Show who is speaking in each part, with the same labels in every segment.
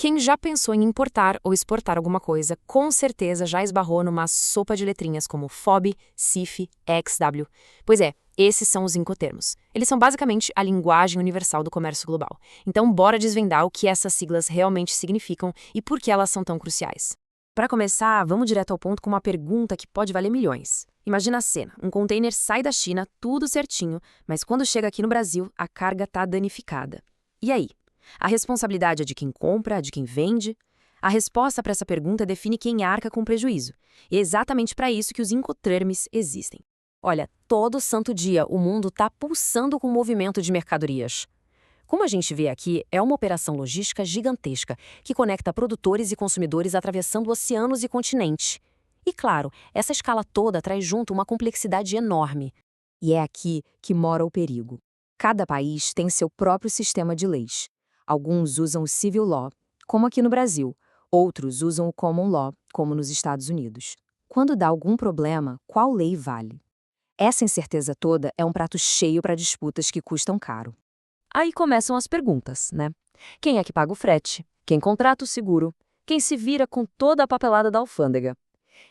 Speaker 1: Quem já pensou em importar ou exportar alguma coisa, com certeza já esbarrou numa sopa de letrinhas como FOB, CIF, XW. Pois é, esses são os Incoterms. Eles são basicamente a linguagem universal do comércio global. Então, bora desvendar o que essas siglas realmente significam e por que elas são tão cruciais. Para começar, vamos direto ao ponto com uma pergunta que pode valer milhões. Imagina a cena, um container sai da China, tudo certinho, mas quando chega aqui no Brasil, a carga está danificada. E aí? A responsabilidade é de quem compra, de quem vende? A resposta para essa pergunta define quem arca com o prejuízo. E é exatamente para isso que os Incoterms existem. Olha, todo santo dia o mundo está pulsando com o movimento de mercadorias. Como a gente vê aqui, é uma operação logística gigantesca que conecta produtores e consumidores atravessando oceanos e continentes. E claro, essa escala toda traz junto uma complexidade enorme. E é aqui que mora o perigo. Cada país tem seu próprio sistema de leis. Alguns usam o Civil Law, como aqui no Brasil. Outros usam o Common Law, como nos Estados Unidos. Quando dá algum problema, qual lei vale? Essa incerteza toda é um prato cheio para disputas que custam caro. Aí começam as perguntas, né? Quem é que paga o frete? Quem contrata o seguro? Quem se vira com toda a papelada da alfândega?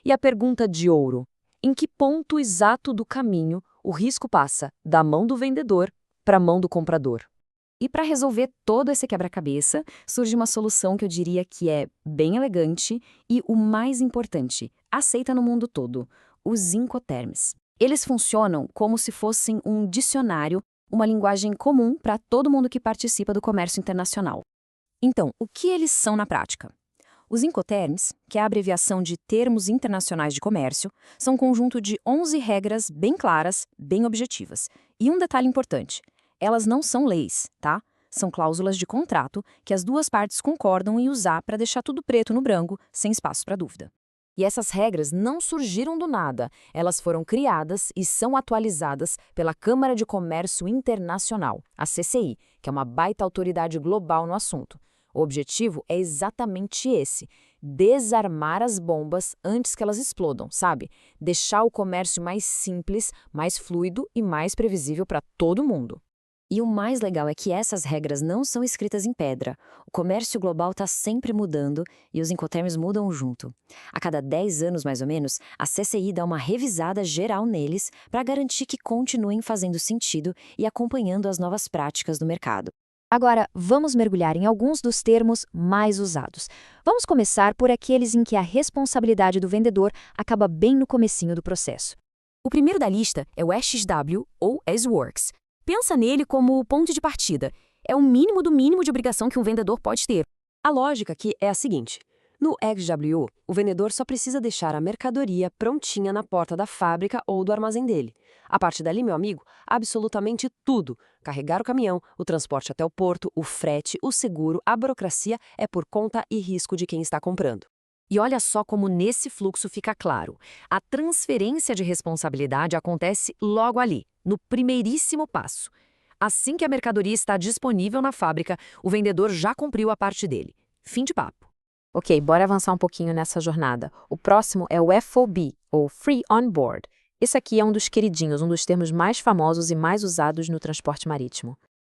Speaker 1: E a pergunta de ouro: em que ponto exato do caminho o risco passa da mão do vendedor para a mão do comprador? E para resolver todo esse quebra-cabeça, surge uma solução que eu diria que é bem elegante e, o mais importante, aceita no mundo todo: os Incoterms. Eles funcionam como se fossem um dicionário, uma linguagem comum para todo mundo que participa do comércio internacional. Então, o que eles são na prática? Os Incoterms, que é a abreviação de Termos Internacionais de Comércio, são um conjunto de 11 regras bem claras, bem objetivas. E um detalhe importante: elas não são leis, tá? São cláusulas de contrato que as duas partes concordam em usar para deixar tudo preto no branco, sem espaço para dúvida. E essas regras não surgiram do nada, elas foram criadas e são atualizadas pela Câmara de Comércio Internacional, a CCI, que é uma baita autoridade global no assunto. O objetivo é exatamente esse: desarmar as bombas antes que elas explodam, sabe? Deixar o comércio mais simples, mais fluido e mais previsível para todo mundo. E o mais legal é que essas regras não são escritas em pedra. O comércio global está sempre mudando e os Incoterms mudam junto. A cada 10 anos, mais ou menos, a CCI dá uma revisada geral neles para garantir que continuem fazendo sentido e acompanhando as novas práticas do mercado. Agora, vamos mergulhar em alguns dos termos mais usados. Vamos começar por aqueles em que a responsabilidade do vendedor acaba bem no comecinho do processo. O primeiro da lista é o SXW, ou as-works. Pensa nele como o ponto de partida. É o mínimo do mínimo de obrigação que um vendedor pode ter. A lógica aqui é a seguinte: no XW, o vendedor só precisa deixar a mercadoria prontinha na porta da fábrica ou do armazém dele. A partir dali, meu amigo, absolutamente tudo. Carregar o caminhão, o transporte até o porto, o frete, o seguro, a burocracia é por conta e risco de quem está comprando. E olha só como nesse fluxo fica claro: a transferência de responsabilidade acontece logo ali, no primeiríssimo passo. Assim que a mercadoria está disponível na fábrica, o vendedor já cumpriu a parte dele. Fim de papo. Ok, bora avançar um pouquinho nessa jornada. O próximo é o FOB, ou Free On Board. Esse aqui é um dos queridinhos, um dos termos mais famosos e mais usados no transporte marítimo.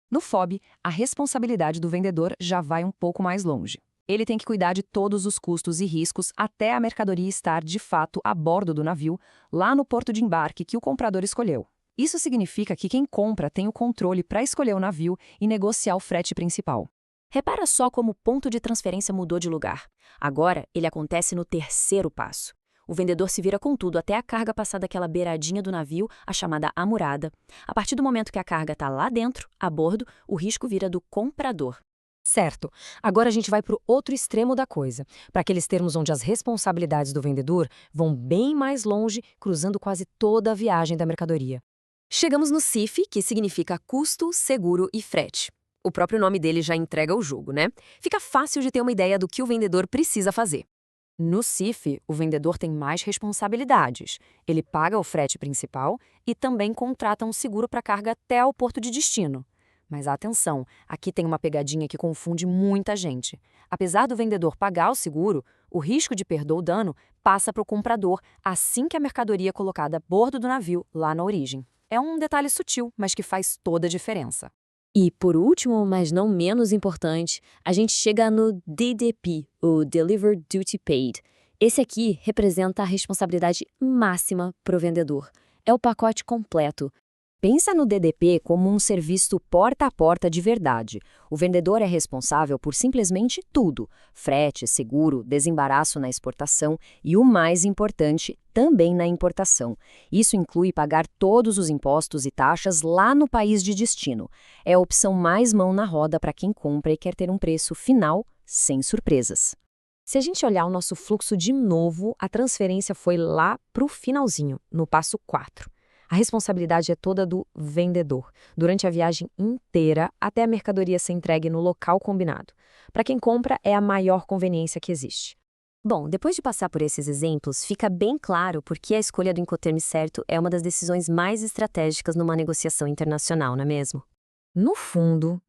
Speaker 2: No FOB, a responsabilidade do vendedor já vai um pouco mais longe. Ele tem que cuidar de todos os custos e riscos até a mercadoria estar, de fato, a bordo do navio, lá no porto de embarque que o comprador escolheu. Isso significa que quem compra tem o controle para escolher o navio e negociar o frete principal.
Speaker 1: Repara só como o ponto de transferência mudou de lugar. Agora, ele acontece no terceiro passo. O vendedor se vira com tudo até a carga passar daquela beiradinha do navio, a chamada amurada. A partir do momento que a carga está lá dentro, a bordo, o risco vira do comprador.
Speaker 2: Certo. Agora a gente vai para o outro extremo da coisa, para aqueles termos onde as responsabilidades do vendedor vão bem mais longe, cruzando quase toda a viagem da mercadoria. Chegamos no CIF, que significa custo, seguro e frete. O próprio nome dele já entrega o jogo, né? Fica fácil de ter uma ideia do que o vendedor precisa fazer. No CIF, o vendedor tem mais responsabilidades. Ele paga o frete principal e também contrata um seguro para a carga até o porto de destino. Mas atenção, aqui tem uma pegadinha que confunde muita gente. Apesar do vendedor pagar o seguro, o risco de perder o dano passa para o comprador assim que a mercadoria é colocada a bordo do navio lá na origem. É um detalhe sutil, mas que faz toda a diferença. E, por último, mas não menos importante, a gente chega no DDP, o Delivered Duty Paid. Esse aqui representa a responsabilidade máxima para o vendedor. É o pacote completo. Pensa no DDP como um serviço porta a porta de verdade. O vendedor é responsável por simplesmente tudo: frete, seguro, desembaraço na exportação e, o mais importante, também na importação. Isso inclui pagar todos os impostos e taxas lá no país de destino. É a opção mais mão na roda para quem compra e quer ter um preço final sem surpresas. Se a gente olhar o nosso fluxo de novo, a transferência foi lá para o finalzinho, no passo 4. A responsabilidade é toda do vendedor, durante a viagem inteira até a mercadoria ser entregue no local combinado. Para quem compra, é a maior conveniência que existe. Bom, depois de passar por esses exemplos, fica bem claro por que a escolha do Incoterms certo é uma das decisões mais estratégicas numa negociação internacional, não é mesmo?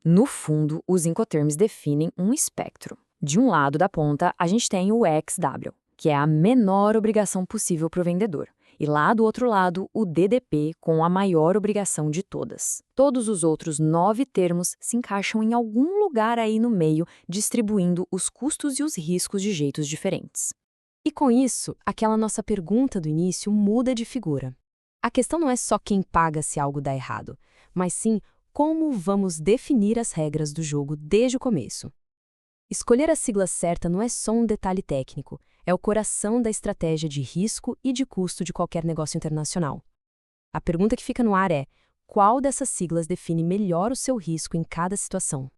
Speaker 2: No fundo, os Incoterms definem um espectro. De um lado da ponta, a gente tem o XW, que é a menor obrigação possível para o vendedor. E lá do outro lado, o DDP, com a maior obrigação de todas. Todos os outros 9 termos se encaixam em algum lugar aí no meio, distribuindo os custos e os riscos de jeitos diferentes. E com isso, aquela nossa pergunta do início muda de figura. A questão não é só quem paga se algo dá errado, mas sim como vamos definir as regras do jogo desde o começo. Escolher a sigla certa não é só um detalhe técnico, é o coração da estratégia de risco e de custo de qualquer negócio internacional. A pergunta que fica no ar é: qual dessas siglas define melhor o seu risco em cada situação?